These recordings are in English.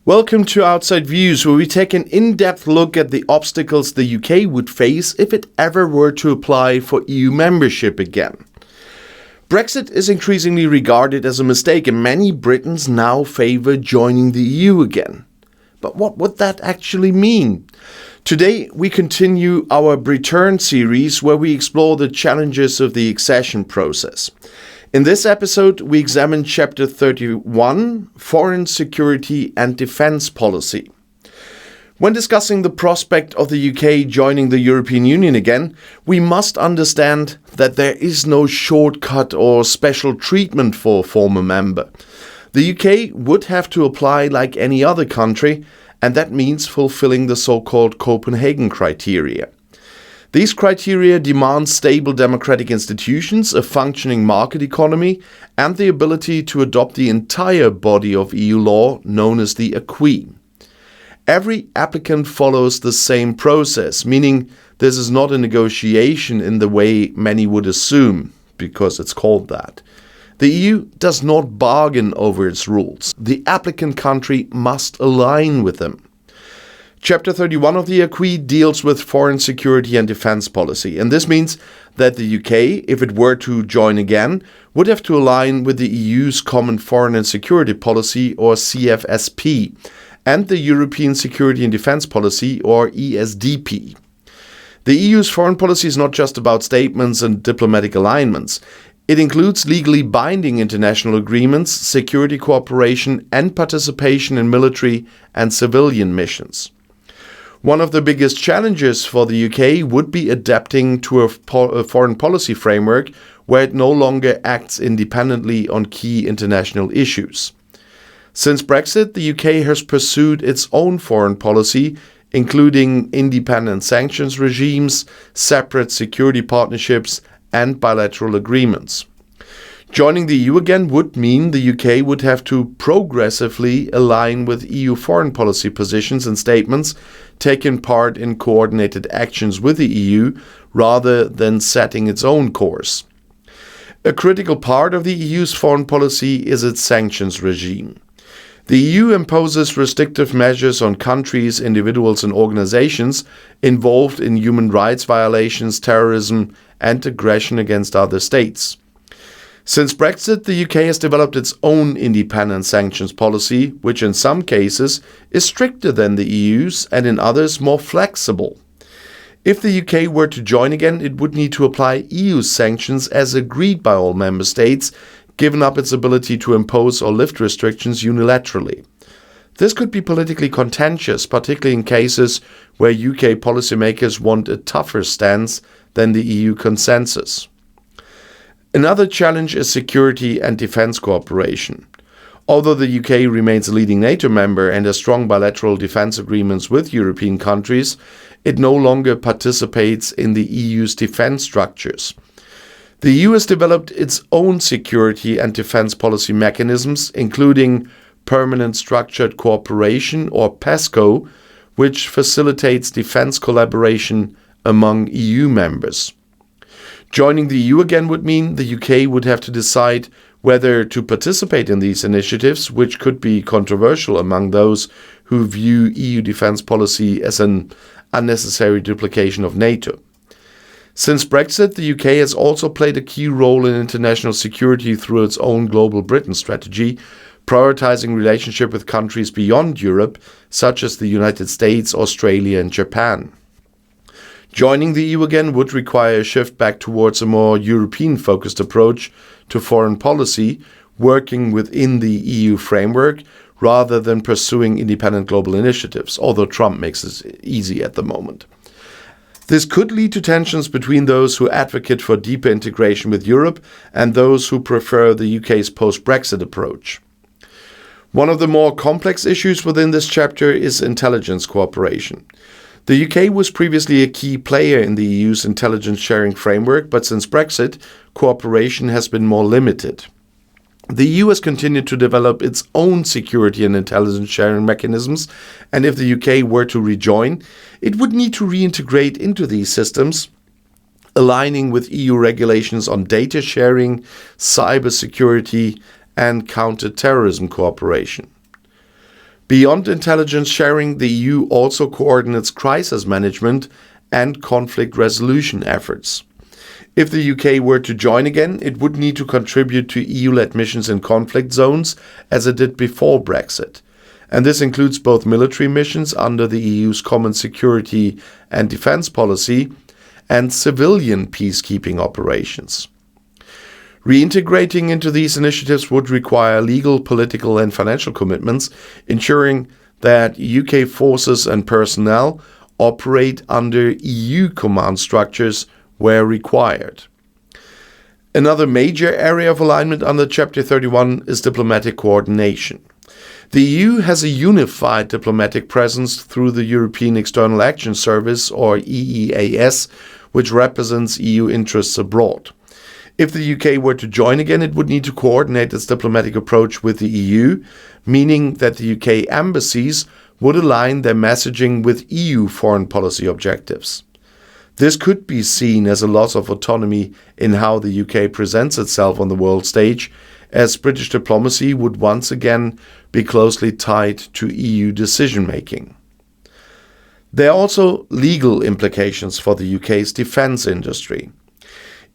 Welcome to Outside Views, where we take an in-depth look at the obstacles the UK would face if it ever were to apply for EU membership again. Brexit is increasingly regarded as a mistake, and many Britons now favour joining the EU again. But what would that actually mean? Today we continue our BRITURN series, where we explore the challenges of the accession process. In this episode, we examine Chapter 31, Foreign Security and Defence Policy. When discussing the prospect of the UK joining the European Union again, we must understand that there is no shortcut or special treatment for a former member. The UK would have to apply like any other country, and that means fulfilling the so-called Copenhagen criteria. These criteria demand stable democratic institutions, a functioning market economy, and the ability to adopt the entire body of EU law known as the acquis. Every applicant follows the same process, meaning this is not a negotiation in the way many would assume, because it's called that. The EU does not bargain over its rules. The applicant country must align with them. Chapter 31 of the acquis deals with foreign security and defence policy, and this means that the UK, if it were to join again, would have to align with the EU's Common Foreign and Security Policy, or CFSP, and the European Security and Defence Policy, or ESDP. The EU's foreign policy is not just about statements and diplomatic alignments. It includes legally binding international agreements, security cooperation, and participation in military and civilian missions. One of the biggest challenges for the UK would be adapting to a foreign policy framework where it no longer acts independently on key international issues. Since Brexit, the UK has pursued its own foreign policy, including independent sanctions regimes, separate security partnerships, and bilateral agreements. Joining the EU again would mean the UK would have to progressively align with EU foreign policy positions and statements, taking part in coordinated actions with the EU rather than setting its own course. A critical part of the EU's foreign policy is its sanctions regime. The EU imposes restrictive measures on countries, individuals, and organizations involved in human rights violations, terrorism, and aggression against other states. Since Brexit, the UK has developed its own independent sanctions policy, which in some cases is stricter than the EU's and in others more flexible. If the UK were to join again, it would need to apply EU sanctions as agreed by all member states, given up its ability to impose or lift restrictions unilaterally. This could be politically contentious, particularly in cases where UK policymakers want a tougher stance than the EU consensus. Another challenge is security and defence cooperation. Although the UK remains a leading NATO member and has strong bilateral defence agreements with European countries, it no longer participates in the EU's defence structures. The EU has developed its own security and defence policy mechanisms, including Permanent Structured Cooperation, or PESCO, which facilitates defence collaboration among EU members. Joining the EU again would mean the UK would have to decide whether to participate in these initiatives, which could be controversial among those who view EU defence policy as an unnecessary duplication of NATO. Since Brexit, the UK has also played a key role in international security through its own Global Britain strategy, prioritizing relationship with countries beyond Europe, such as the United States, Australia, and Japan. Joining the EU again would require a shift back towards a more European-focused approach to foreign policy, working within the EU framework rather than pursuing independent global initiatives, although Trump makes it easy at the moment. This could lead to tensions between those who advocate for deeper integration with Europe and those who prefer the UK's post-Brexit approach. One of the more complex issues within this chapter is intelligence cooperation. The UK was previously a key player in the EU's intelligence sharing framework, but since Brexit, cooperation has been more limited. The EU has continued to develop its own security and intelligence sharing mechanisms, and if the UK were to rejoin, it would need to reintegrate into these systems, aligning with EU regulations on data sharing, cybersecurity, and counter-terrorism cooperation. Beyond intelligence sharing, the EU also coordinates crisis management and conflict resolution efforts. If the UK were to join again, it would need to contribute to EU-led missions in conflict zones as it did before Brexit. And this includes both military missions under the EU's common security and defence policy and civilian peacekeeping operations. Reintegrating into these initiatives would require legal, political and financial commitments, ensuring that UK forces and personnel operate under EU command structures where required. Another major area of alignment under Chapter 31 is diplomatic coordination. The EU has a unified diplomatic presence through the European External Action Service, or EEAS, which represents EU interests abroad. If the UK were to join again, it would need to coordinate its diplomatic approach with the EU, meaning that the UK embassies would align their messaging with EU foreign policy objectives. This could be seen as a loss of autonomy in how the UK presents itself on the world stage, as British diplomacy would once again be closely tied to EU decision-making. There are also legal implications for the UK's defence industry.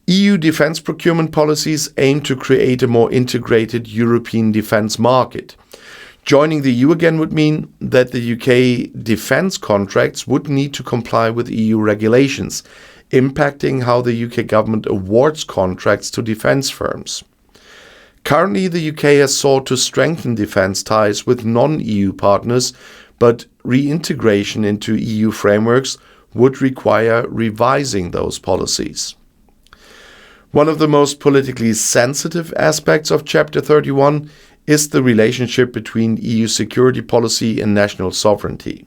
EU defence procurement policies aim to create a more integrated European defence market. Joining the EU again would mean that the UK defence contracts would need to comply with EU regulations, impacting how the UK government awards contracts to defence firms. Currently, the UK has sought to strengthen defence ties with non-EU partners, but reintegration into EU frameworks would require revising those policies. One of the most politically sensitive aspects of Chapter 31 is the relationship between EU security policy and national sovereignty.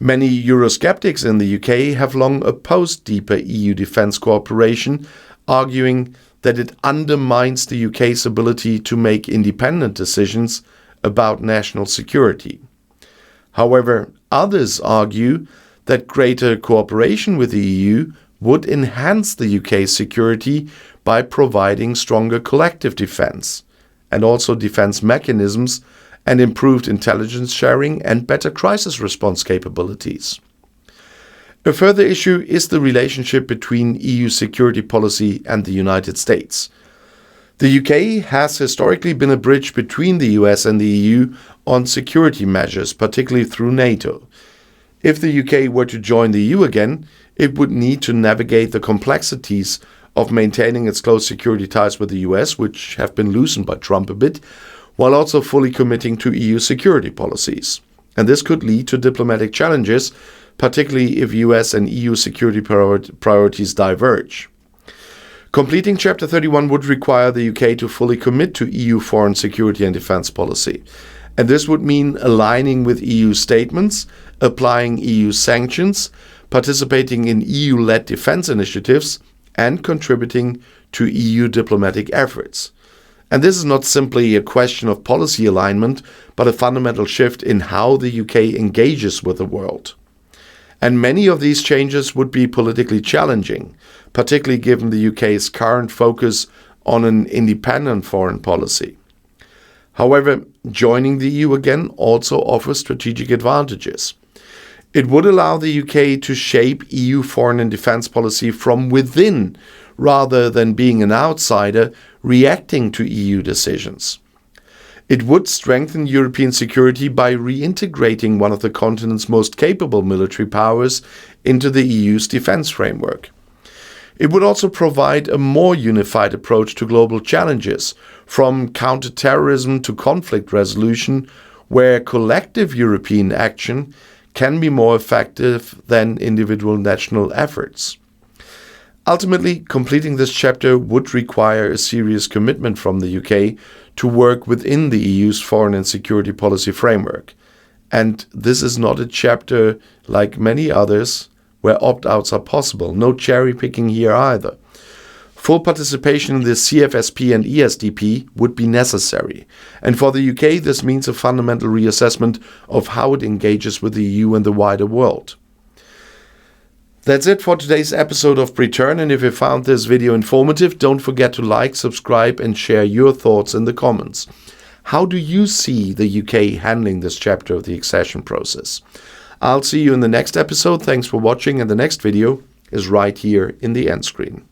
Many Eurosceptics in the UK have long opposed deeper EU defence cooperation, arguing that it undermines the UK's ability to make independent decisions about national security. However, others argue that greater cooperation with the EU would enhance the UK's security by providing stronger collective defence, and also defence mechanisms and improved intelligence sharing and better crisis response capabilities. A further issue is the relationship between EU security policy and the United States. The UK has historically been a bridge between the US and the EU on security measures, particularly through NATO. If the UK were to join the EU again, it would need to navigate the complexities of maintaining its close security ties with the US, which have been loosened by Trump a bit, while also fully committing to EU security policies. And this could lead to diplomatic challenges, particularly if US and EU security priorities diverge. Completing Chapter 31 would require the UK to fully commit to EU foreign security and defence policy. And this would mean aligning with EU statements, applying EU sanctions, participating in EU-led defence initiatives, and contributing to EU diplomatic efforts. And this is not simply a question of policy alignment, but a fundamental shift in how the UK engages with the world. And many of these changes would be politically challenging, particularly given the UK's current focus on an independent foreign policy. However, joining the EU again also offers strategic advantages. It would allow the UK to shape EU foreign and defence policy from within, rather than being an outsider reacting to EU decisions. It would strengthen European security by reintegrating one of the continent's most capable military powers into the EU's defence framework. It would also provide a more unified approach to global challenges, from counter-terrorism to conflict resolution, where collective European action can be more effective than individual national efforts. Ultimately, completing this chapter would require a serious commitment from the UK to work within the EU's foreign and security policy framework. And this is not a chapter like many others where opt-outs are possible. No cherry-picking here either. Full participation in the CFSP and ESDP would be necessary. And for the UK, this means a fundamental reassessment of how it engages with the EU and the wider world. That's it for today's episode of BRITURN, and if you found this video informative, don't forget to like, subscribe and share your thoughts in the comments. How do you see the UK handling this chapter of the accession process? I'll see you in the next episode. Thanks for watching, and the next video is right here in the end screen.